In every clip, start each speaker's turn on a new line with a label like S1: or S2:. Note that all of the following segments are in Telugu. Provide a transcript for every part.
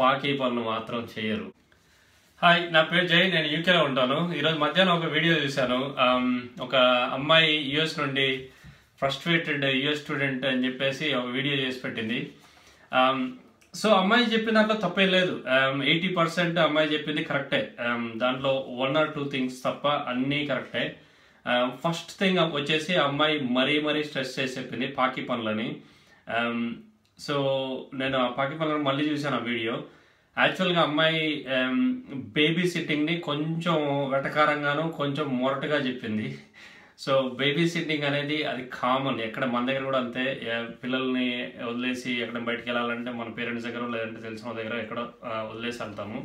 S1: ఫాకీ పనులు మాత్రం చేయరు. హాయ్, నా పేరు జై, నేను యూకేలో ఉంటాను. ఈరోజు మధ్యాహ్నం ఒక వీడియో చూశాను. ఒక అమ్మాయి యూఎస్ నుండి ఫ్రస్ట్రేటెడ్ యూఎస్ స్టూడెంట్ అని చెప్పేసి ఒక వీడియో చేసి పెట్టింది. సో అమ్మాయి చెప్పిన దాంట్లో తప్పేం లేదు. 80% అమ్మాయి చెప్పింది కరెక్టే. దాంట్లో 1 or 2 థింగ్స్ తప్ప అన్నీ కరెక్టే. ఫస్ట్ థింగ్ వచ్చేసి అమ్మాయి మరీ స్ట్రెస్ చేసి చెప్పింది పాకి పనులని. సో నేను ఆ పాకి పనులను మళ్ళీ చూసాను ఆ వీడియో. యాక్చువల్గా అమ్మాయి బేబీ సిట్టింగ్ని కొంచెం వెటకారంగాను కొంచెం మొరటుగా చెప్పింది. సో బేబీ సిట్టింగ్ అనేది అది కామన్, ఎక్కడ మన దగ్గర కూడా అంతే. పిల్లల్ని వదిలేసి ఎక్కడ బయటకు వెళ్ళాలంటే మన పేరెంట్స్ దగ్గర లేదంటే తెలిసిన దగ్గర ఎక్కడో వదిలేసి వెళ్తాము.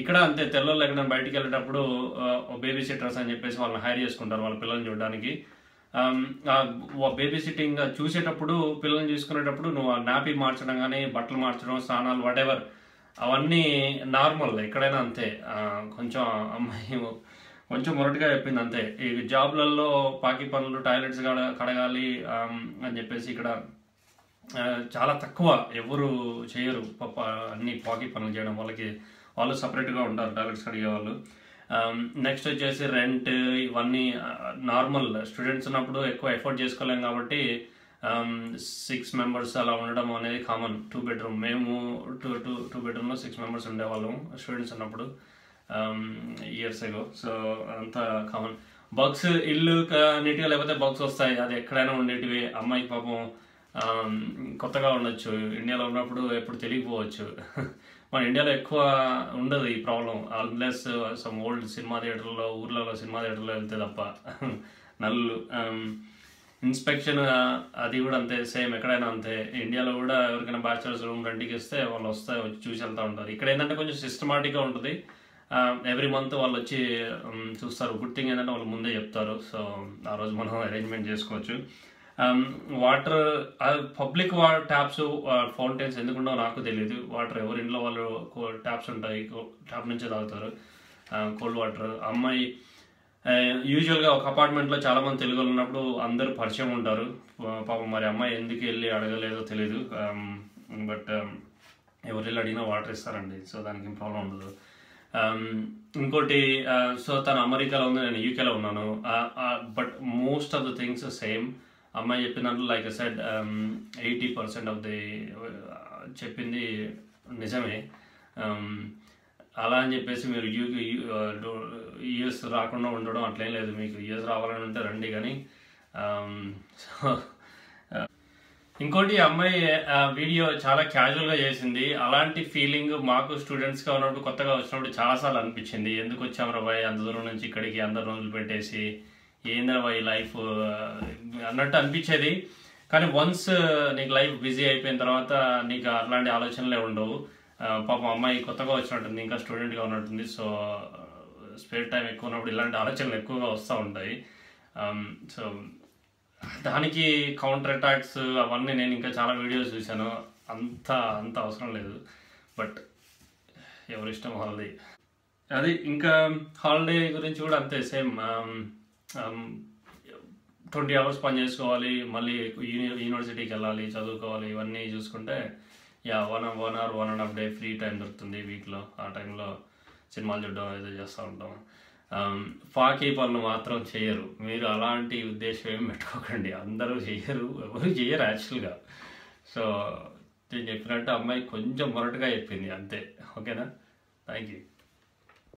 S1: ఇక్కడ అంతే, తెల్లలు ఎక్కడ బయటకు వెళ్ళేటప్పుడు బేబీ సిట్టర్స్ అని చెప్పేసి వాళ్ళని హైర్ చేసుకుంటారు వాళ్ళ పిల్లల్ని చూడడానికి. బేబీ సిట్టింగ్ చూసేటప్పుడు పిల్లల్ని చూసుకునేటప్పుడు నువ్వు నాపీ మార్చడం కానీ బట్టలు మార్చడం స్నానాలు వాటెవర్ అవన్నీ నార్మల్, ఎక్కడైనా అంతే. కొంచెం అమ్మాయి కొంచెం మొరటుగా చెప్పింది అంతే. ఈ జాబ్లలో పాకి పనులు టాయిలెట్స్ కడగాలి అని చెప్పేసి ఇక్కడ చాలా తక్కువ, ఎవరు చేయరు అన్ని పాకి పనులు చేయడం. వాళ్ళు సపరేట్గా ఉంటారు టాయిలెట్స్ కడిగే వాళ్ళు. నెక్స్ట్ వచ్చేసి రెంట్ ఇవన్నీ నార్మల్. స్టూడెంట్స్ ఉన్నప్పుడు ఎక్కువ ఎఫోర్డ్ చేసుకోలేం కాబట్టి 6 మెంబర్స్ అలా ఉండడం అనేది కామన్. 2 bedroom, మేము 2 bedroomలో 6 members ఉండేవాళ్ళం స్టూడెంట్స్ ఉన్నప్పుడు ఇయర్స్ ఎగో. సో అంతా కామన్. బగ్స్ ఇల్లు నీట్గా లేకపోతే బగ్స్ వస్తాయి, అది ఎక్కడైనా ఉండేటివి. అమ్మాయికి పాపం కొత్తగా ఉండొచ్చు, ఇండియాలో ఉన్నప్పుడు ఎప్పుడు తెలియకపోవచ్చు. మన ఇండియాలో ఎక్కువ ఉండదు ఈ problem, unless some old cinema థియేటర్లో ఊర్లలో సినిమా థియేటర్లో వెళ్తే తప్ప. నల్లు ఇన్స్పెక్షన్ అది కూడా అంతే, సేమ్ ఎక్కడైనా అంతే. ఇండియాలో కూడా ఎవరికైనా బ్యాచిలర్స్ రూమ్ రెంట్కి ఇస్తే వాళ్ళు వచ్చి చూసి వెళ్తూ ఉంటారు. ఇక్కడ ఏంటంటే కొంచెం సిస్టమాటిక్గా ఉంటుంది. ఎవ్రీ మంత్ వాళ్ళు వచ్చి చూస్తారు. గుడ్ థింగ్ ఏంటంటే వాళ్ళు ముందే చెప్తారు. సో ఆ రోజు మనం అరేంజ్మెంట్ చేసుకోవచ్చు. వాటర్ పబ్లిక్ ట్యాప్స్ ఫౌంటైన్స్ ఎందుకుండో నాకు తెలియదు. వాటర్ ఎవరి ఇంట్లో వాళ్ళు ట్యాప్స్ ఉంటాయి, ట్యాప్ నుంచే తాగుతారు కోల్డ్ వాటర్. అమ్మాయి యూజువల్గా ఒక అపార్ట్మెంట్లో చాలామంది తెలుగు వాళ్ళు ఉన్నప్పుడు అందరూ పరిచయం ఉంటారు. పాపం మరి అమ్మాయి ఎందుకు వెళ్ళి అడగలేదో తెలీదు. బట్ ఎవరు వెళ్ళి అడిగినా వాటర్ ఇస్తారండి, సో దానికి ఏం ప్రాబ్లం ఉండదు. ఇంకోటి, సో తను అమెరికాలో ఉంది, నేను యూకేలో ఉన్నాను. But most of the things same. అమ్మాయి చెప్పిన దాంట్లో like I said 80% of the చెప్పింది నిజమే. అలా అని చెప్పేసి మీరు యూఎస్ రాకుండా ఉండడం అట్లేం లేదు. మీకు యూఎస్ రావాలని ఉంటే రండి, కానీ ఇంకోటి అమ్మాయి వీడియో చాలా క్యాజువల్గా చేసింది. అలాంటి ఫీలింగ్ మాకు స్టూడెంట్స్గా ఉన్నప్పుడు కొత్తగా వచ్చినప్పుడు చాలాసార్లు అనిపించింది. ఎందుకు వచ్చాము రా బాయ్ అంత దూరం నుంచి ఇక్కడికి, అందరు రోజులు పెట్టేసి ఏంద్రా బాయ్ లైఫ్ అన్నట్టు అనిపించేది. కానీ వన్స్ నీకు లైఫ్ బిజీ అయిపోయిన తర్వాత నీకు అట్లాంటి ఆలోచనలే ఉండవు. పాపం అమ్మాయి కొత్తగా వచ్చినట్టుంది, ఇంకా స్టూడెంట్గా ఉన్నట్టుంది. సో స్పేర్ టైం ఎక్కువ ఉన్నప్పుడు ఇలాంటి ఆలోచనలు ఎక్కువగా వస్తూ ఉంటాయి. సో దానికి కౌంటర్ అటాక్స్ అవన్నీ నేను ఇంకా చాలా వీడియోస్ చూశాను. అంత అవసరం లేదు. బట్ ఎవరిష్టం వాళ్ళది. అది ఇంకా హాలిడే గురించి కూడా అంతే సేమ్. 20 hours పని చేసుకోవాలి, మళ్ళీ యూనివర్సిటీకి వెళ్ళాలి, చదువుకోవాలి, ఇవన్నీ చూసుకుంటే 1 hour 1.5 day ఫ్రీ టైం దొరుకుతుంది వీక్లో. ఆ టైంలో సినిమాలు చూడడం ఏదో చేస్తూ ఉంటాం. ఫాకీ పనులు మాత్రం చేయరు. మీరు అలాంటి ఉద్దేశం ఏమి పెట్టుకోకండి. అందరూ చేయరు, ఎవరు చేయరు యాక్చువల్గా. సో నేను చెప్పినట్టు అమ్మాయి కొంచెం మొరటుగా చెప్పింది అంతే. ఓకేనా? Thank you.